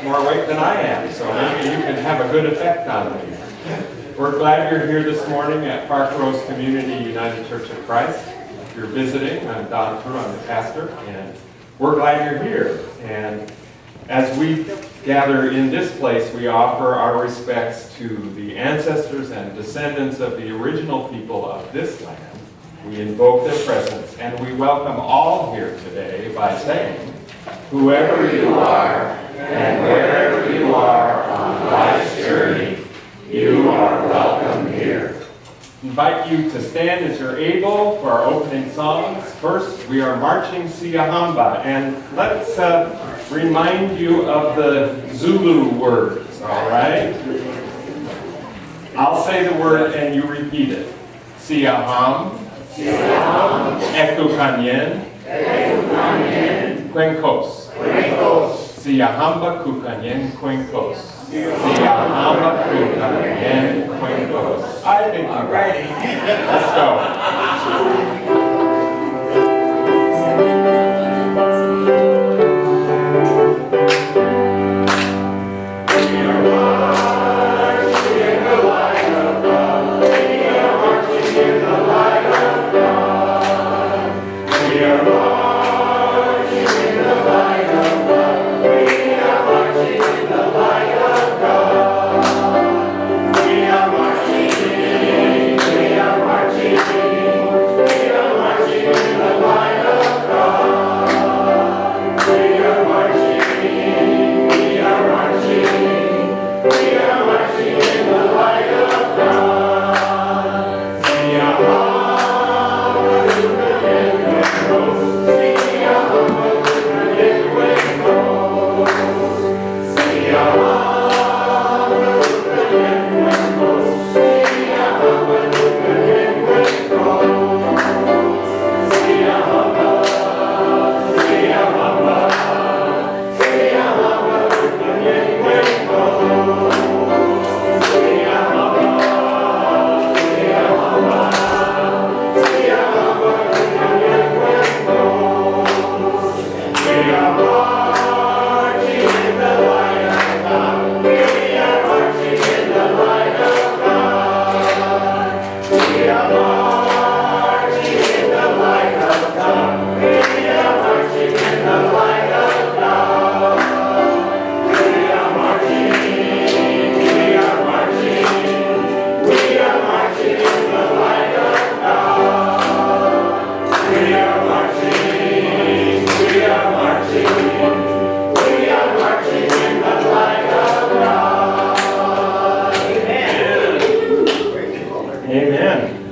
more awake than I am, so maybe you can have a good effect on me. We're glad you're here this morning at Parkrose Community United Church of Christ. If you're visiting, I'm Don Frueh, I'm the pastor, and we're glad you're here. And as we gather in this place, we offer our respects to the ancestors and descendants of the original people of this land. We invoke their presence, and we welcome all here today by saying, whoever you are, and wherever you are on life's journey, you are welcome here. Invite you to stand as you're able for our opening songs. First, we are marching Siyahamba, and let's remind you of the Zulu words, all right? I'll say the word and you repeat it. Siyaham, Ekukanyen, Kwenkos. Siyahamba Kukanyen Kwenkos. Siyahamba Kukanyen Kwenkos. I think you're ready. Let's go.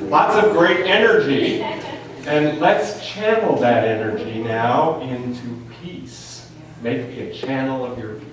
Lots of great energy, and let's channel that energy now into peace. Make me a channel of your peace.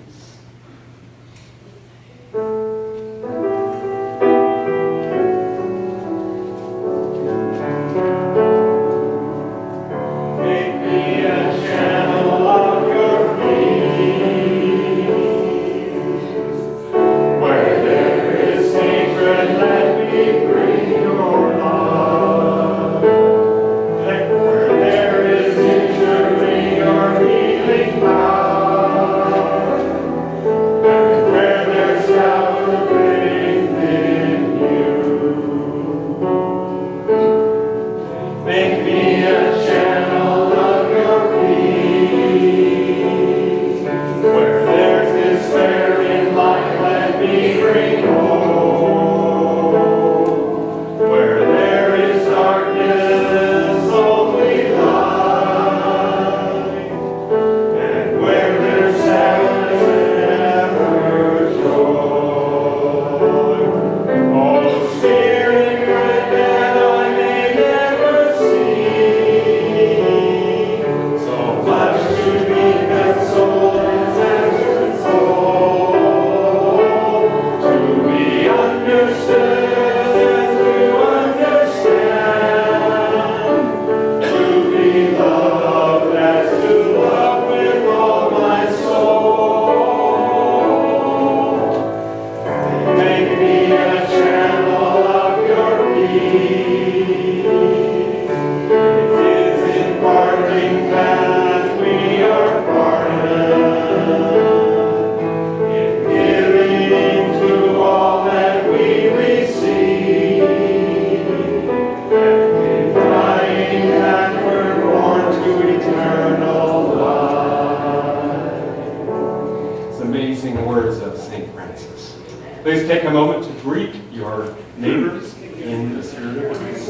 Please take a moment to greet your neighbors in the spirit of peace.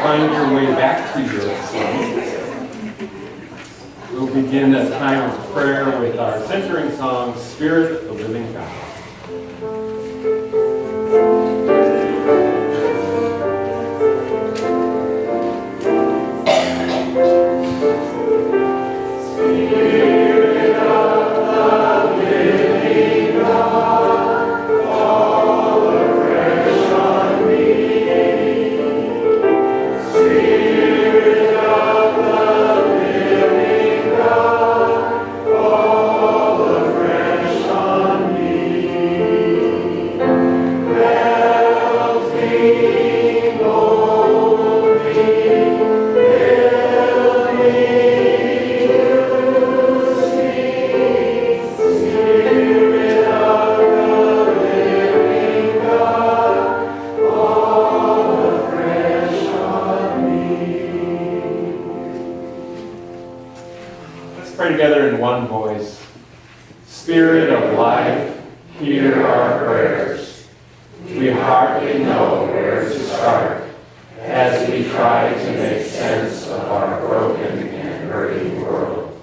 Find your way back to your seats. We'll begin a time of prayer with our centering song, Spirit of the Living God. Together in one voice. Spirit of life, hear our prayers. We hardly know where to start as we try to make sense of our broken and hurting world.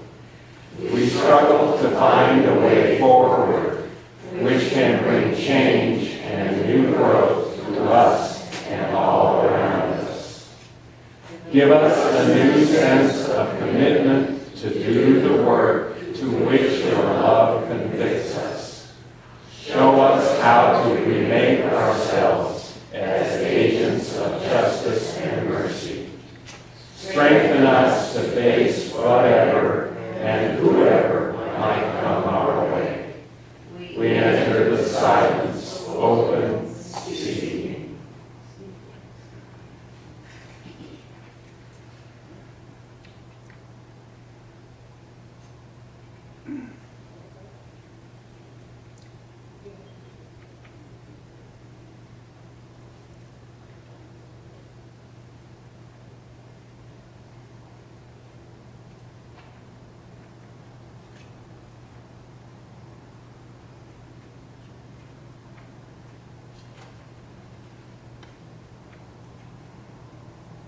We struggle to find a way forward which can bring change and new growth to us and all around us. Give us a new sense of commitment to do the work to which your love convicts us. Show us how to remake ourselves as agents of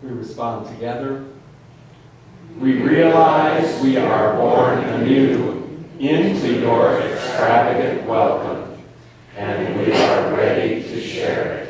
We respond together. We realize we are born anew into your extravagant welcome, and we are ready to share it.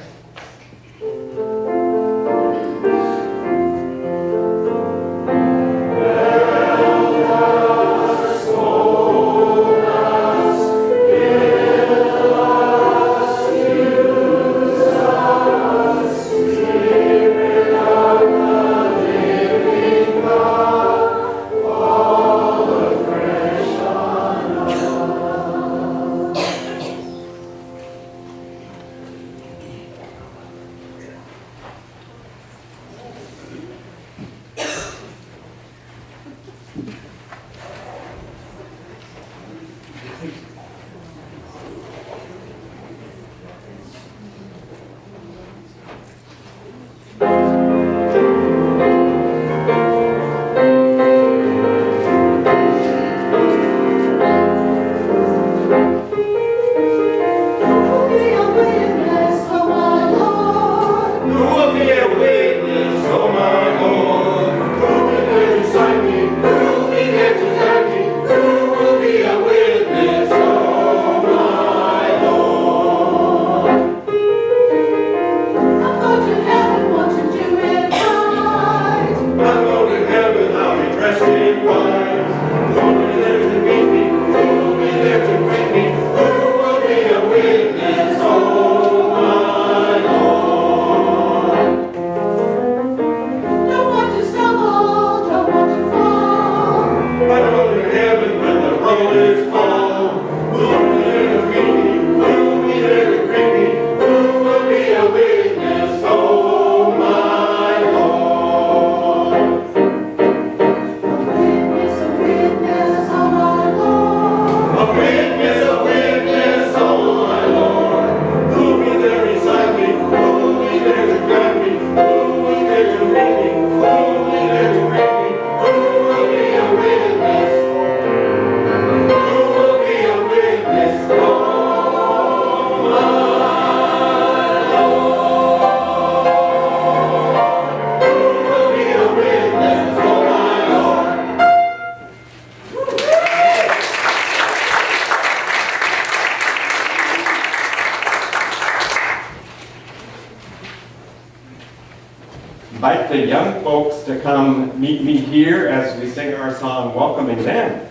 Invite the young folks to come meet me here as we sing our song, Welcoming Them.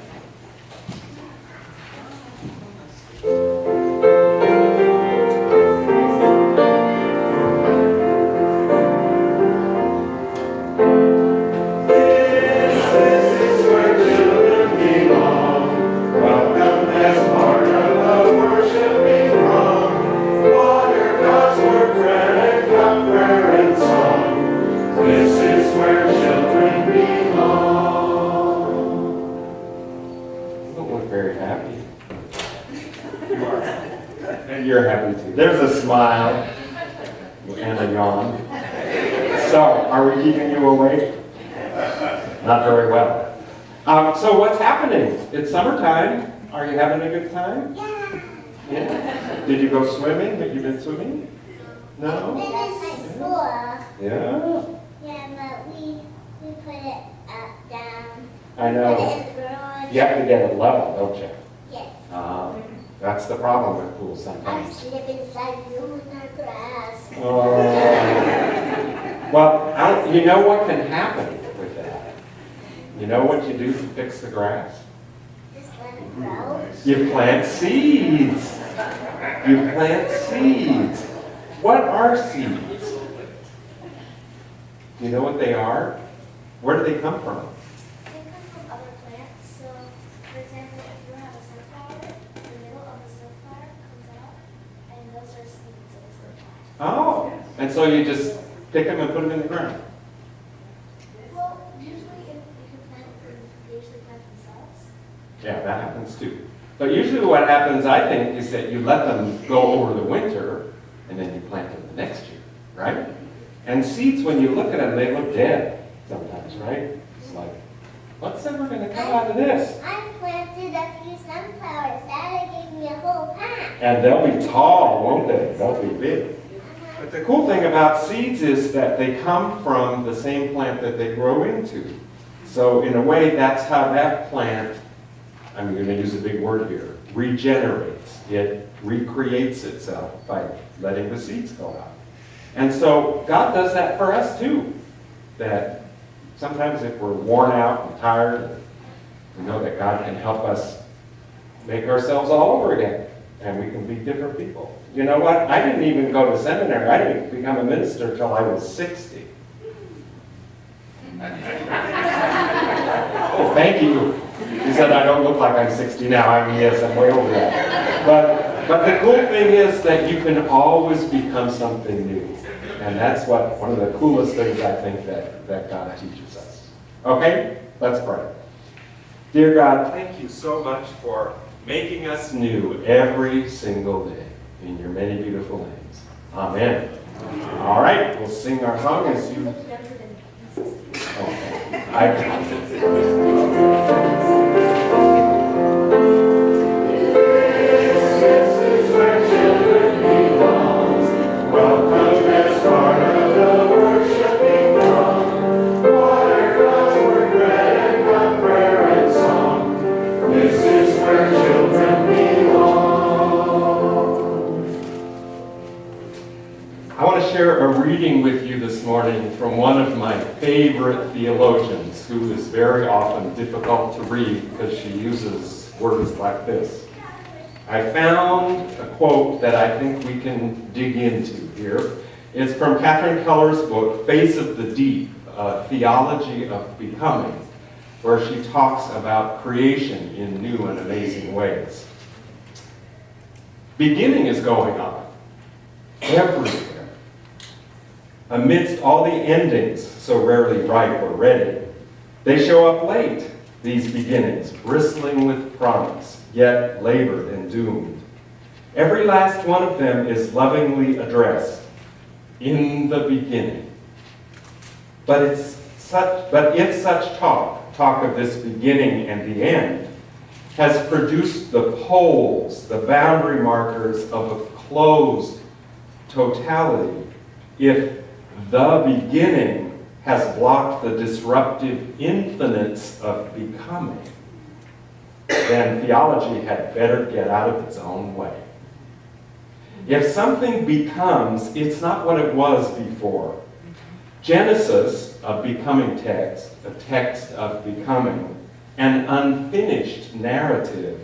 You're happy too. There's a smile and a yawn. So, are we keeping you awake? Not very well. So what's happening? It's summertime. Are you having a good time? Yeah. Yeah. Did you go swimming? Have you been swimming? No? It is my school. Yeah. Yeah, but we put it up, down. I know. Put it in the garage. You have to get it level, don't you? Yes. That's the problem with pools I sometimes. slip inside you in the grass. Oh. Well, you know what can happen with that? You know what you do to fix the grass? Just let it grow. You plant seeds. You plant seeds. What are seeds? You know what they are? Where do they come from? They come from other plants. So, for example, if you have a sunflower, the middle of the sunflower comes out, and those are seeds of the sunflower. Oh, and so you just pick them and put them in the ground. Well, usually if you can plant them, they usually plant themselves. Yeah, that happens too. But usually what happens, I think, is that you let them go over the winter, and then you plant them the next year, right? And seeds, when you look at them, they look dead sometimes, right? It's like, what's ever going to come out of this? I planted a few sunflowers. Daddy gave me a whole patch. And they'll be tall, won't they? They'll be big. But the cool thing about seeds is that they come from the same plant that they grow into. So in a way, that's how that plant, I'm going to use a big word here, regenerates. It recreates itself by letting the seeds go out. And so God does that for us too. That sometimes if we're worn out and tired, we know that God can help us make ourselves all over again. And we can be different people. You know what? I didn't even go to seminary. I didn't become a minister until I was 60. Oh, thank you. You said I don't look like I'm 60 now. I mean, yes, I'm way over that. But the cool thing is that you can always become something new. And that's one of the coolest things I think that God teaches us. Okay? Let's pray. Dear God, thank you so much for making us new every single day. In your many beautiful names. Amen. All right, we'll sing our song as you... share a reading with you this morning from one of my favorite theologians, who is very often difficult to read because she uses words like this. I found a quote that I think we can dig into here. It's from Catherine Keller's book, Face of the Deep, Theology of Becoming, where she talks about creation in new and amazing ways. Beginning is going on everywhere. Amidst all the endings, so rarely ripe or ready, they show up late, these beginnings, bristling with promise, yet labored and doomed. Every last one of them is lovingly addressed, in the beginning. But if such talk of this beginning and the end, has produced the poles, the boundary markers of a closed totality, if the beginning has blocked the disruptive infinites of becoming, then theology had better get out of its own way. If something becomes, it's not what it was before. Genesis, a becoming text, a text of becoming, an unfinished narrative,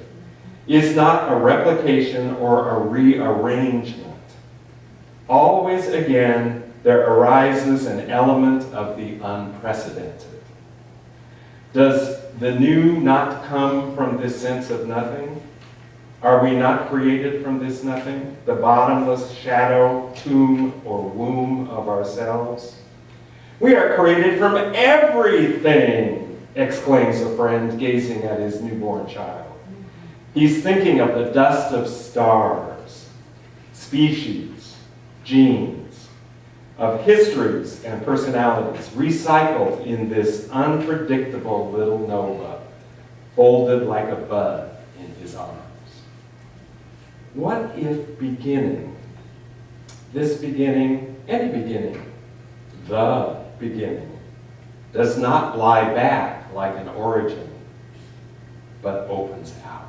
is not a replication or a rearrangement. Always again, there arises an element of the unprecedented. Does the new not come from this sense of nothing? Are we not created from this nothing, the bottomless shadow, tomb, or womb of ourselves? We are created from everything, exclaims a friend, gazing at his newborn child. He's thinking of the dust of stars, species, genes, of histories and personalities recycled in this unpredictable little nova, folded like a bud in his arms. What if beginning, this beginning, any beginning, the beginning, does not lie back like an origin, but opens out?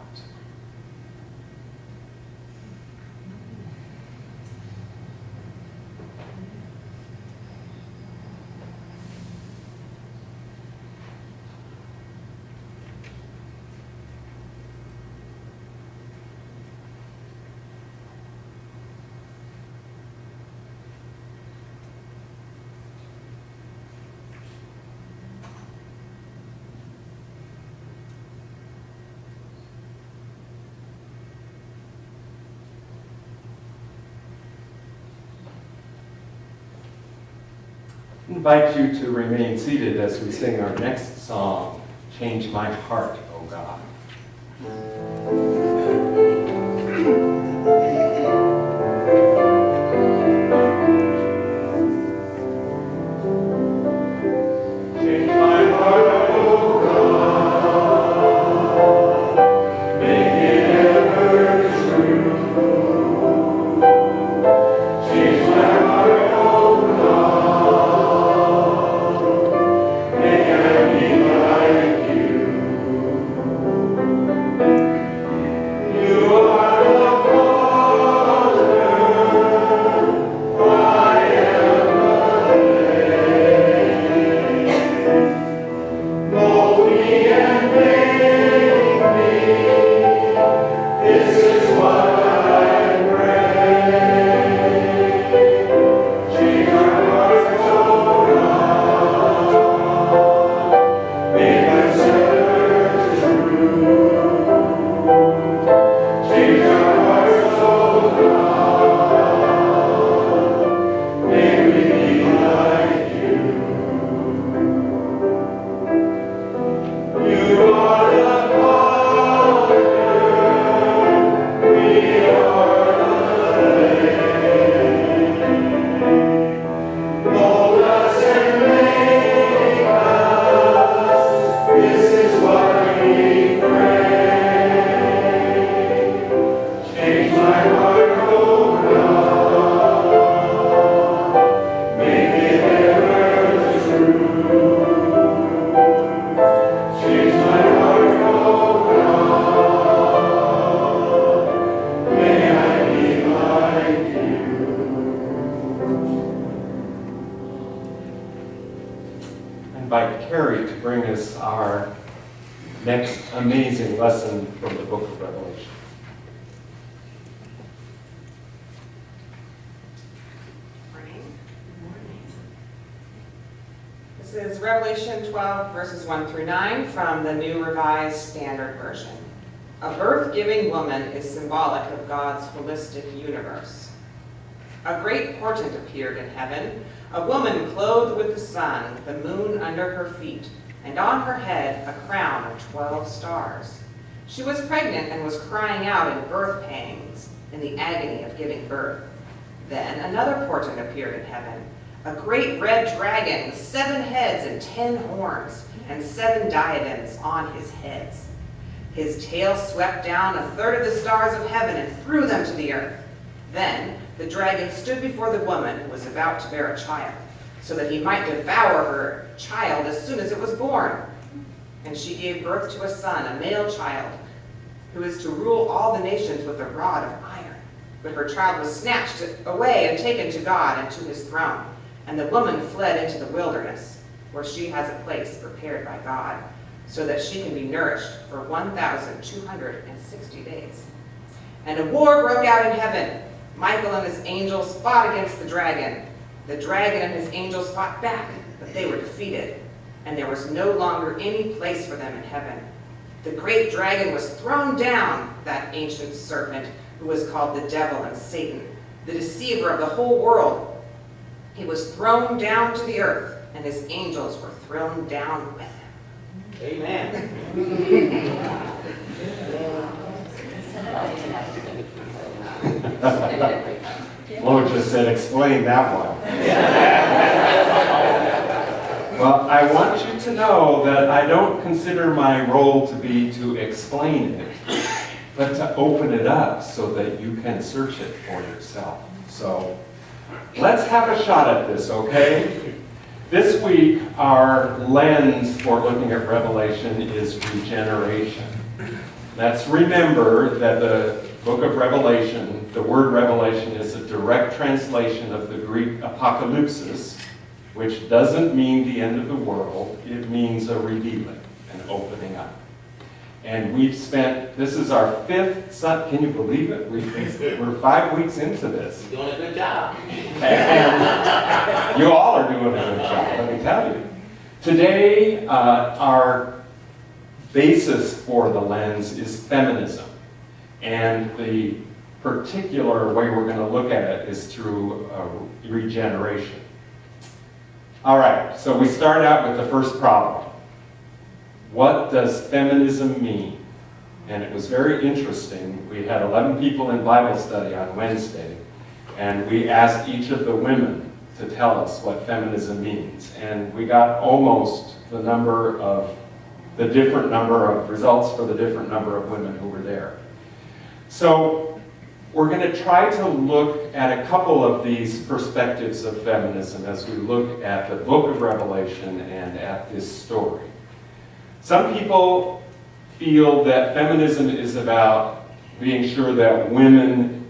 I invite you to remain seated as we sing our next song, Change My Heart, O God. Change my heart, O God, make it ever true. Change my heart. To bring us our next amazing lesson from the book of Revelation. Morning. This is Revelation 12, verses 1 through 9 from the New Revised Standard Version. A birth-giving woman is symbolic of God's holistic universe. A great portent appeared in heaven, a woman clothed with the sun, the moon under her feet, and on her head a crown of 12 stars. She was pregnant and was crying out in birth pangs, in the agony of giving birth. Then another portent appeared in heaven, a great red dragon with 7 heads and 10 horns, and 7 diadems on his heads. His tail swept down a third of the stars of heaven and threw them to the earth. Then the dragon stood before the woman who was about to bear a child, so that he might devour her child as soon as it was born. And she gave birth to a son, a male child, who is to rule all the nations with a rod of iron. But her child was snatched away and taken to God and to his throne. And the woman fled into the wilderness, where she has a place prepared by God, so that she can be nourished for 1,260 days. And a war broke out in heaven. Michael and his angels fought against the dragon. The dragon and his angels fought back, but they were defeated, and there was no longer any place for them in heaven. The great dragon was thrown down, that ancient serpent who was called the devil and Satan, the deceiver of the whole world. He was thrown down to the earth, and his angels were thrown down with him. Amen. Lord just said, explain that one. Well, I want you to know that I don't consider my role to be to explain it, but to open it up so that you can search it for yourself. So let's have a shot at this, okay? This week, our lens for looking at Revelation is regeneration. Let's remember that the book of Revelation, the word revelation is a direct translation of the Greek apocalypsis, which doesn't mean the end of the world. It means a revealing, an opening up. And we've spent, this is our 5th, can you believe it? We're 5 weeks into this. You're doing a good job. And you all are doing a good job, let me tell you. Today, our basis for the lens is feminism. And the particular way we're going to look at it is through regeneration. All right, so we start out with the first problem. What does feminism mean? And it was very interesting. We had 11 people in Bible study on Wednesday, and we asked each of the women to tell us what feminism means. And we got almost the different number of results for the different number of women who were there. So we're going to try to look at a couple of these perspectives of feminism as we look at the book of Revelation and at this story. Some people feel that feminism is about being sure that women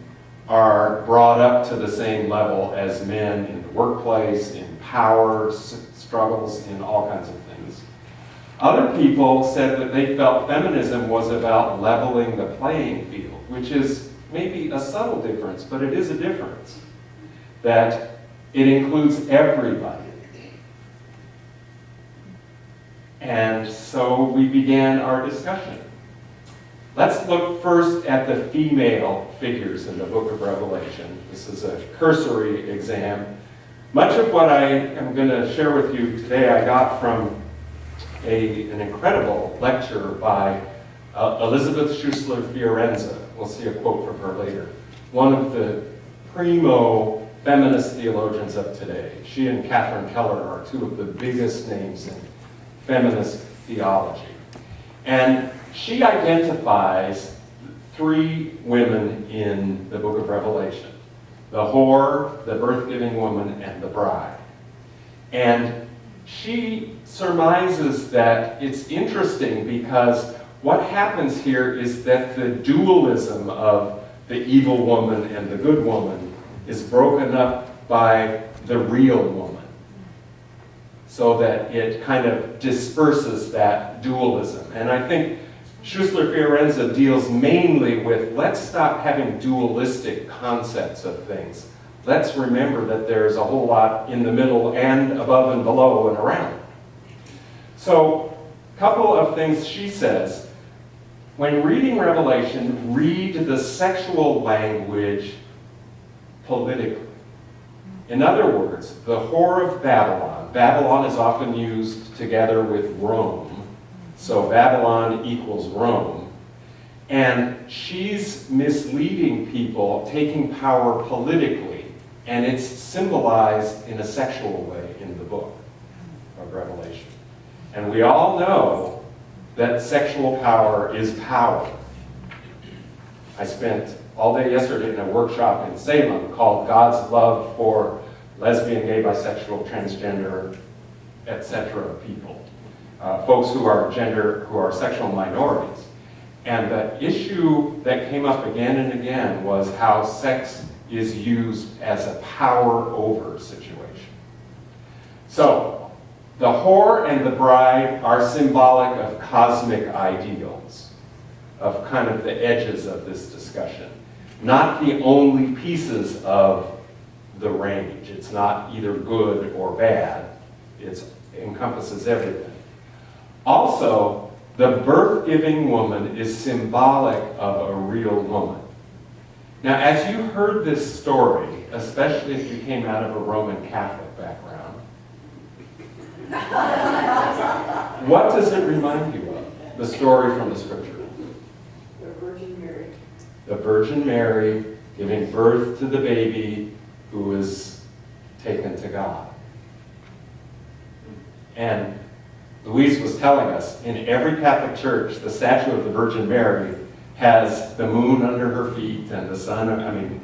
are brought up to the same level as men in the workplace, in power struggles, in all kinds of things. Other people said that they felt feminism was about leveling the playing field, which is maybe a subtle difference, but it is a difference. That it includes everybody. And so we began our discussion. Let's look first at the female figures in the book of Revelation. This is a cursory exam. Much of what I am going to share with you today I got from an incredible lecture by Elizabeth Schussler Fiorenza. We'll see a quote from her later. One of the primo feminist theologians of today. She and Catherine Keller are two of the biggest names in feminist theology. And she identifies three women in the book of Revelation: the whore, the birth-giving woman, and the bride. And she surmises that it's interesting because what happens here is that the dualism of the evil woman and the good woman is broken up by the real woman, so that it kind of disperses that dualism. And I think Schussler-Fiorenza deals mainly with, let's stop having dualistic concepts of things. Let's remember that there's a whole lot in the middle and above and below and around. So, a couple of things she says. When reading Revelation, read the sexual language politically. In other words, the whore of Babylon. Babylon is often used together with Rome. So Babylon equals Rome. And she's misleading people, taking power politically. And it's symbolized in a sexual way in the book of Revelation. And we all know that sexual power is power. I spent all day yesterday in a workshop in Salem called God's Love for Lesbian, Gay, Bisexual, Transgender, etc. people. Folks who are sexual minorities. And the issue that came up again and again was how sex is used as a power over situation. So, the whore and the bride are symbolic of cosmic ideals, of kind of the edges of this discussion. Not the only pieces of the range. It's not either good or bad. It encompasses everything. Also, the birth-giving woman is symbolic of a real woman. Now, as you heard this story, especially if you came out of a Roman Catholic background, what does it remind you of? The story from the scripture. The Virgin Mary. The Virgin Mary giving birth to the baby who is taken to God. And Louise was telling us, in every Catholic church, the statue of the Virgin Mary has the moon under her feet and the sun,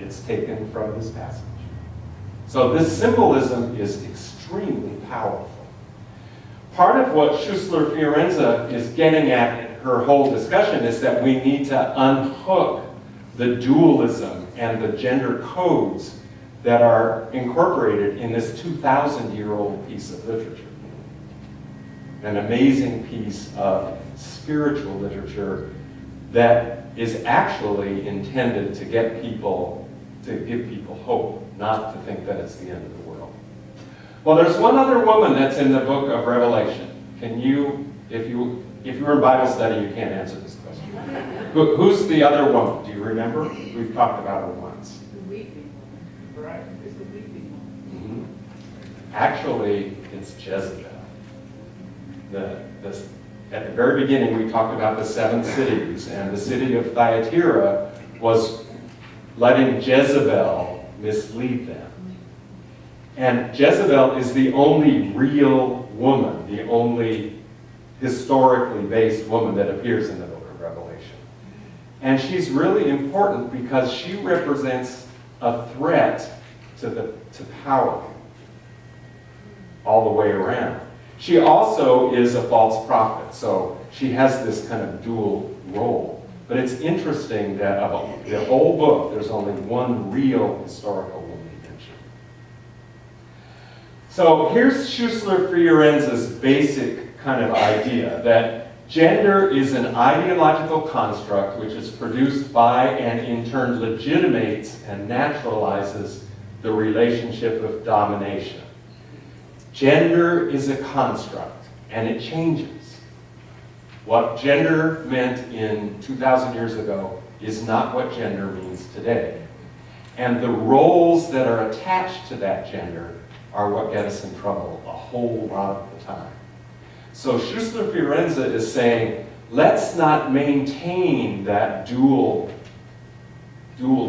it's taken from this passage. So this symbolism is extremely powerful. Part of what Schussler-Fiorenza is getting at in her whole discussion is that we need to unhook the dualism and the gender codes that are incorporated in this 2,000-year-old piece of literature. An amazing piece of spiritual literature that is actually intended to give people hope, not to think that it's the end of the world. Well, there's one other woman that's in the book of Revelation. Can you, if you were in Bible study, you can't answer this question. Who's the other woman? Do you remember? We've talked about her once. The weeping woman. Right. It's the weeping woman. Mm-hmm. Actually, it's Jezebel. At the very beginning, we talked about the 7 cities, and the city of Thyatira was letting Jezebel mislead them. And Jezebel is the only real woman, the only historically based woman that appears in the book of Revelation. And she's really important because she represents a threat to power all the way around. She also is a false prophet, so she has this kind of dual role. But it's interesting that of the whole book, there's only one real historical woman mentioned. So here's Schussler-Fiorenza's basic kind of idea that gender is an ideological construct which is produced by and in turn legitimates and naturalizes the relationship of domination. Gender is a construct, and it changes. What gender meant in 2,000 years ago is not what gender means today. And the roles that are attached to that gender are what get us in trouble a whole lot of the time. So Schussler-Fiorenza is saying, let's not maintain that dual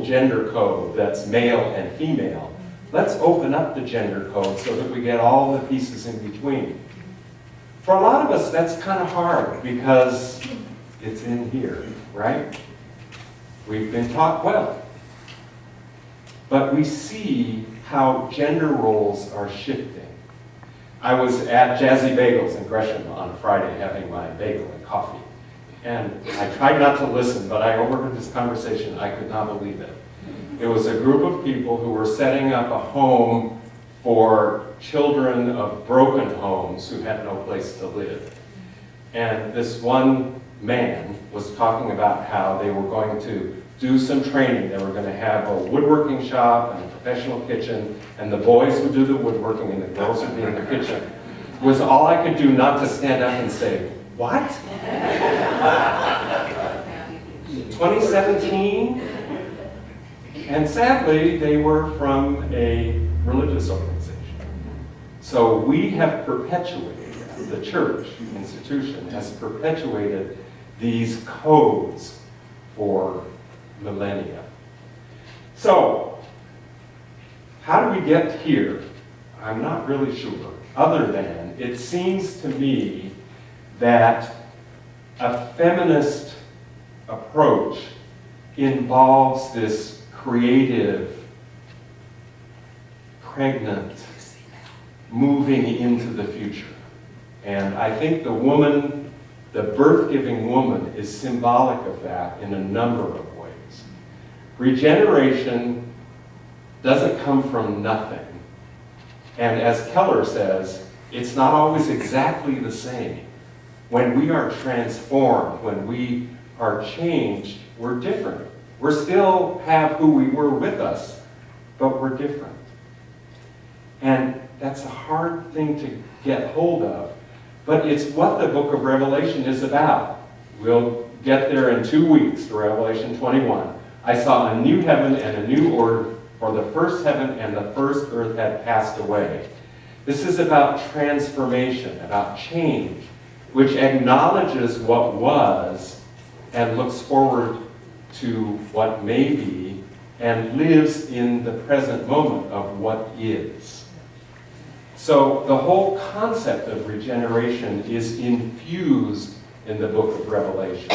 gender code that's male and female. Let's open up the gender code so that we get all the pieces in between. For a lot of us, that's kind of hard because it's in here, right? We've been taught well. But we see how gender roles are shifting. I was at Jazzy Bagels in Gresham on Friday having my bagel and coffee. And I tried not to listen, but I overheard this conversation. I could not believe it. It was a group of people who were setting up a home for children of broken homes who had no place to live. And this one man was talking about how they were going to do some training. They were going to have a woodworking shop and a professional kitchen, and the boys would do the woodworking and the girls would be in the kitchen. It was all I could do not to stand up and say, what? 2017? And sadly, they were from a religious organization. So we have perpetuated, the church institution has perpetuated these codes for millennia. So, how do we get here? I'm not really sure, other than it seems to me that a feminist approach involves this creative, pregnant, moving into the future. And I think the woman, the birth-giving woman, is symbolic of that in a number of ways. Regeneration doesn't come from nothing. And as Keller says, it's not always exactly the same. When we are transformed, when we are changed, we're different. We still have who we were with us, but we're different. And that's a hard thing to get hold of, but it's what the book of Revelation is about. We'll get there in 2 weeks to Revelation 21. I saw a new heaven and a new earth, for the first heaven and the first earth had passed away. This is about transformation, about change, which acknowledges what was and looks forward to what may be and lives in the present moment of what is. So the whole concept of regeneration is infused in the book of Revelation.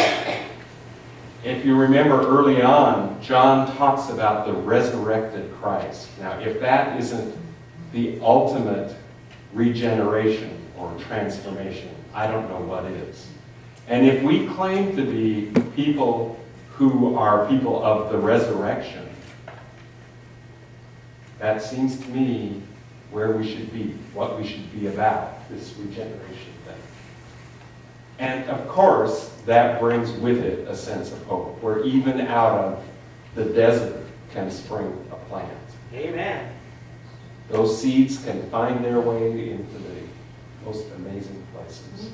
If you remember early on, John talks about the resurrected Christ. Now, if that isn't the ultimate regeneration or transformation, I don't know what is. And if we claim to be people who are people of the resurrection, that seems to me where we should be, what we should be about, this regeneration thing. And of course, that brings with it a sense of hope, where even out of the desert can spring a plant. Amen. Those seeds can find their way into the most amazing places.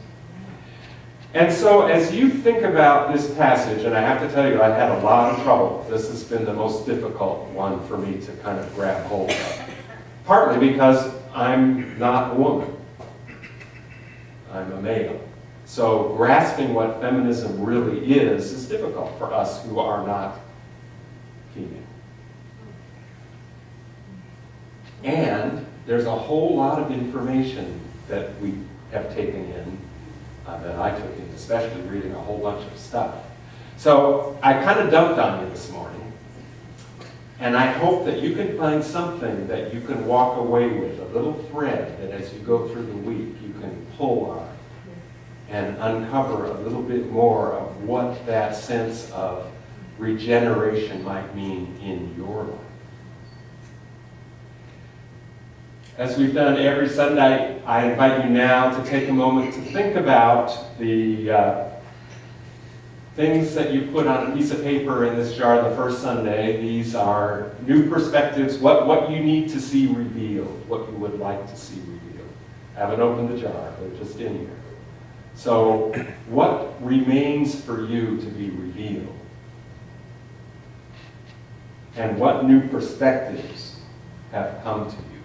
And so as you think about this passage, and I have to tell you, I had a lot of trouble. This has been the most difficult one for me to kind of grab hold of. Partly because I'm not a woman. I'm a male. So grasping what feminism really is difficult for us who are not female. And there's a whole lot of information that we have taken in, that I took in, especially reading a whole bunch of stuff. So I kind of dumped on you this morning. And I hope that you can find something that you can walk away with, a little thread that as you go through the week you can pull on and uncover a little bit more of what that sense of regeneration might mean in your life. As we've done every Sunday, I invite you now to take a moment to think about the things that you put on a piece of paper in this jar the first Sunday. These are new perspectives, what you need to see revealed, what you would like to see revealed. I haven't opened the jar, they're just in here. So what remains for you to be revealed? And what new perspectives have come to you?